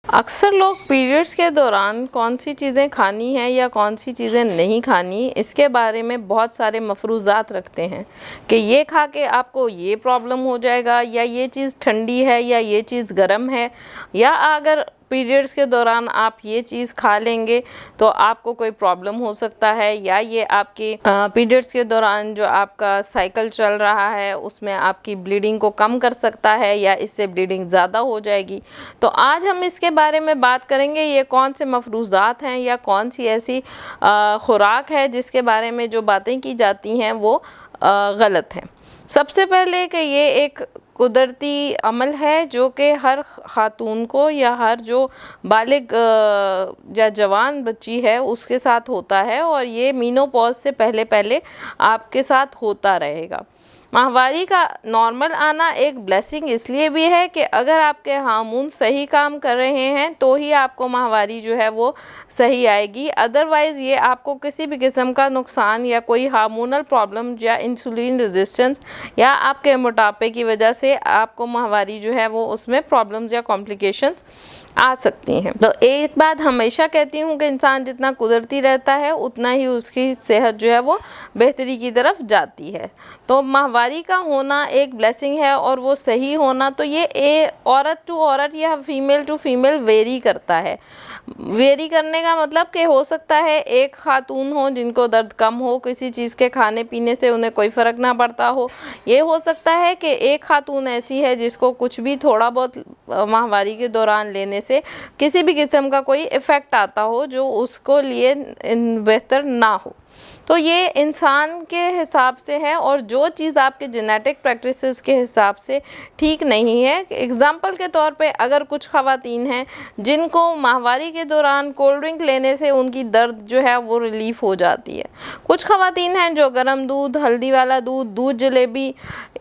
अक्सर लोग पीरियड्स के दौरान कौन सी चीज़ें खानी है या कौन सी चीज़ें नहीं खानी, इसके बारे में बहुत सारे मफरूज़ात रखते हैं कि ये खा के आपको ये प्रॉब्लम हो जाएगा, या ये चीज़ ठंडी है, या ये चीज़ गर्म है, या अगर पीरियड्स के दौरान आप ये चीज़ खा लेंगे तो आपको कोई प्रॉब्लम हो सकता है, या ये आपके पीरियड्स के दौरान जो आपका साइकिल चल रहा है उसमें आपकी ब्लीडिंग को कम कर सकता है, या इससे ब्लीडिंग ज़्यादा हो जाएगी। तो आज हम इसके बारे में बात करेंगे, ये कौन से मफरूज़ात हैं या कौन सी ऐसी खुराक है जिसके बारे में जो बातें की जाती हैं वो गलत हैं। सबसे पहले कि ये एक कुदरती अमल है जो कि हर ख़ातून को या हर जो बालिग या जवान बच्ची है उसके साथ होता है, और ये मीनोपॉज़ से पहले पहले आपके साथ होता रहेगा। माहवारी का नॉर्मल आना एक ब्लेसिंग इसलिए भी है कि अगर आपके हार्मोन सही काम कर रहे हैं तो ही आपको माहवारी जो है वो सही आएगी। अदरवाइज़ ये आपको किसी भी किस्म का नुकसान या कोई हार्मोनल प्रॉब्लम या इंसुलिन रेजिस्टेंस या आपके मोटापे की वजह से आपको माहवारी जो है वो उसमें प्रॉब्लम्स या कॉम्प्लिकेशंस आ सकती हैं। तो एक बात हमेशा कहती हूँ कि इंसान जितना कुदरती रहता है उतना ही उसकी सेहत जो है वो बेहतरी की तरफ जाती है। तो माहवारी का होना एक ब्लेसिंग है, और वो सही होना तो ये औरत टू औरत या फीमेल टू फीमेल वेरी करता है। वेरी करने का मतलब कि हो सकता है एक खातून हो जिनको दर्द कम हो, किसी चीज़ के खाने पीने से उन्हें कोई फ़र्क ना पड़ता हो। ये हो सकता है कि एक खातून ऐसी है जिसको कुछ भी थोड़ा बहुत माहवारी के दौरान लेने से किसी भी किस्म का कोई इफ़ेक्ट आता हो जो उसको लिए बेहतर ना हो। तो ये इंसान के हिसाब से है, और जो चीज़ आपके जेनेटिक प्रैक्टिसेस के हिसाब से ठीक नहीं है। एग्ज़ाम्पल के तौर पे अगर कुछ ख़वातीन हैं जिनको माहवारी के दौरान कोल्ड ड्रिंक लेने से उनकी दर्द जो है वो रिलीफ़ हो जाती है। कुछ ख़वातीन हैं जो गर्म दूध, हल्दी वाला दूध, दूध जलेबी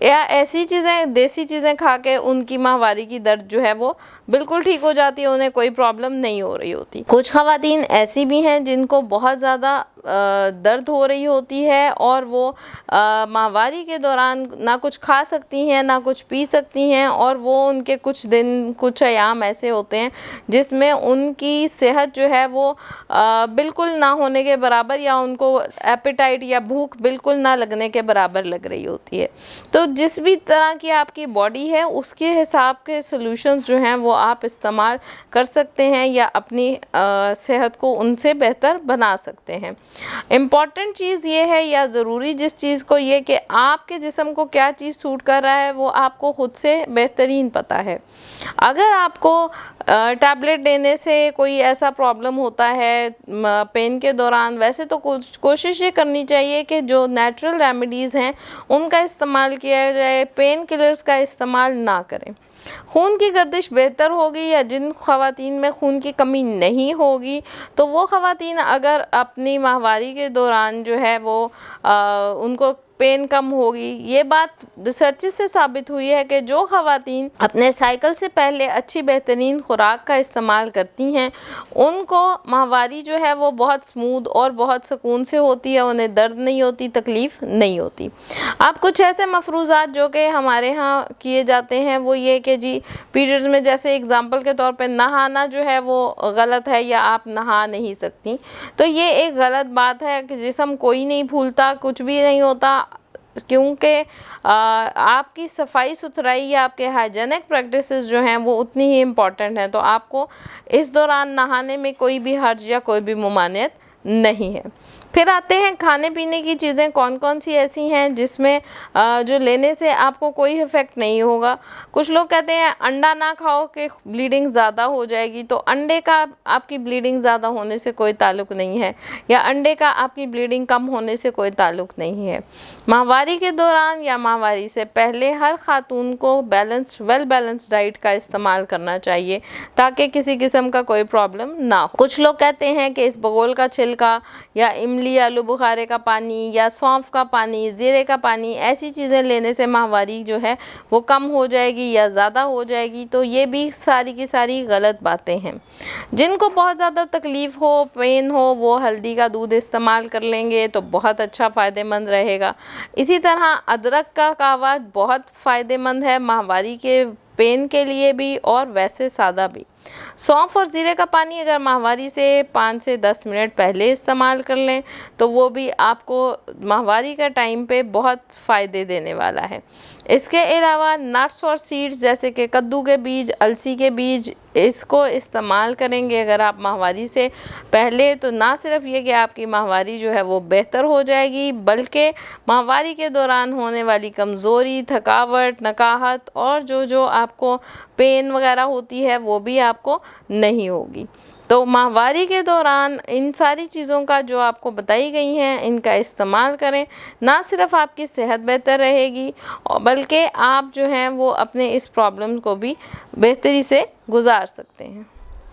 या ऐसी चीज़ें, देसी चीज़ें खा के उनकी माहवारी की दर्द जो है वो बिल्कुल ठीक हो जाती है, उन्हें कोई प्रॉब्लम नहीं हो रही होती। कुछ ख़वातीन ऐसी भी हैं जिनको बहुत ज़्यादा दर्द हो रही होती है, और वो माहवारी के दौरान ना कुछ खा सकती हैं ना कुछ पी सकती हैं, और वो उनके कुछ दिन, कुछ अयाम ऐसे होते हैं जिसमें उनकी सेहत जो है वो बिल्कुल ना होने के बराबर, या उनको एपेटाइट या भूख बिल्कुल ना लगने के बराबर लग रही होती है। तो जिस भी तरह की आपकी बॉडी है उसके हिसाब के सॉल्यूशंस जो हैं वो आप इस्तेमाल कर सकते हैं, या अपनी सेहत को उनसे बेहतर बना सकते हैं। इम्पॉर्टेंट चीज़ ये है, या ज़रूरी जिस चीज़ को, ये कि आपके जिस्म को क्या चीज़ सूट कर रहा है वो आपको ख़ुद से बेहतरीन पता है। अगर आपको टैबलेट लेने से कोई ऐसा प्रॉब्लम होता है पेन के दौरान, वैसे तो कोशिश ये करनी चाहिए कि जो नेचुरल रेमेडीज़ हैं उनका इस्तेमाल किया जाए, पेन किलर्स का इस्तेमाल ना करें। खून की गर्दिश बेहतर होगी, या जिन ख़वातीन में खून की कमी नहीं होगी तो वो ख़वातीन अगर अपनी माहवारी के दौरान जो है वो उनको पेन कम होगी। ये बात रिसर्च से साबित हुई है कि जो ख़वातीन अपने साइकिल से पहले अच्छी बेहतरीन खुराक का इस्तेमाल करती हैं उनको माहवारी जो है वो बहुत स्मूथ और बहुत सुकून से होती है, उन्हें दर्द नहीं होती, तकलीफ़ नहीं होती। अब कुछ ऐसे मफरूज़ात जो कि हमारे यहाँ किए जाते हैं वो ये कि जी पीरियड्स में, जैसे एग्ज़ाम्पल के तौर पे नहाना जो है वो गलत है, या आप नहा नहीं सकती। तो ये एक गलत बात है कि जिस्म कोई नहीं भूलता, कुछ भी नहीं होता, क्योंकि आपकी सफाई सुथराई या आपके हाइजेनिक प्रैक्टिसेस जो हैं वो उतनी ही इम्पॉर्टेंट हैं। तो आपको इस दौरान नहाने में कोई भी हर्ज या कोई भी मुमानियत नहीं है। फिर आते हैं खाने पीने की चीज़ें कौन कौन सी ऐसी हैं जिसमें जो लेने से आपको कोई इफ़ेक्ट नहीं होगा। कुछ लोग कहते हैं अंडा ना खाओ कि ब्लीडिंग ज़्यादा हो जाएगी, तो अंडे का आपकी ब्लीडिंग ज़्यादा होने से कोई ताल्लुक़ नहीं है, या अंडे का आपकी ब्लीडिंग कम होने से कोई ताल्लुक़ नहीं है। माहवारी के दौरान या माहवारी से पहले हर खातून को वेल बैलेंस्ड डाइट का इस्तेमाल करना चाहिए ताकि किसी किस्म का कोई प्रॉब्लम ना हो। कुछ लोग कहते हैं कि इस बगोल का छिलका या इमली, आलू बुखारे का पानी या सौंफ का पानी, ज़ीरे का पानी, ऐसी चीज़ें लेने से माहवारी जो है वो कम हो जाएगी या ज़्यादा हो जाएगी। तो ये भी सारी की सारी गलत बातें हैं। जिनको बहुत ज़्यादा तकलीफ़ हो, पेन हो, वो हल्दी का दूध इस्तेमाल कर लेंगे तो बहुत अच्छा फ़ायदेमंद रहेगा। इसी तरह अदरक का कहवा बहुत फ़ायदेमंद है माहवारी के पेन के लिए भी और वैसे सादा भी। सौंफ और ज़ीरे का पानी अगर माहवारी से 5 से 10 मिनट पहले इस्तेमाल कर लें तो वो भी आपको माहवारी का टाइम पे बहुत फ़ायदे देने वाला है। इसके अलावा नट्स और सीड्स जैसे कि कद्दू के बीज, अलसी के बीज, इसको इस्तेमाल करेंगे अगर आप माहवारी से पहले, तो ना सिर्फ ये कि आपकी माहवारी जो है वो बेहतर हो जाएगी, बल्कि माहवारी के दौरान होने वाली कमज़ोरी, थकावट, नकाहत और जो आपको पेन वगैरह होती है वो भी आपको नहीं होगी। तो माहवारी के दौरान इन सारी चीज़ों का जो आपको बताई गई हैं इनका इस्तेमाल करें, ना सिर्फ आपकी सेहत बेहतर रहेगी बल्कि आप जो हैं वो अपने इस प्रॉब्लम को भी बेहतरी से गुजार सकते हैं।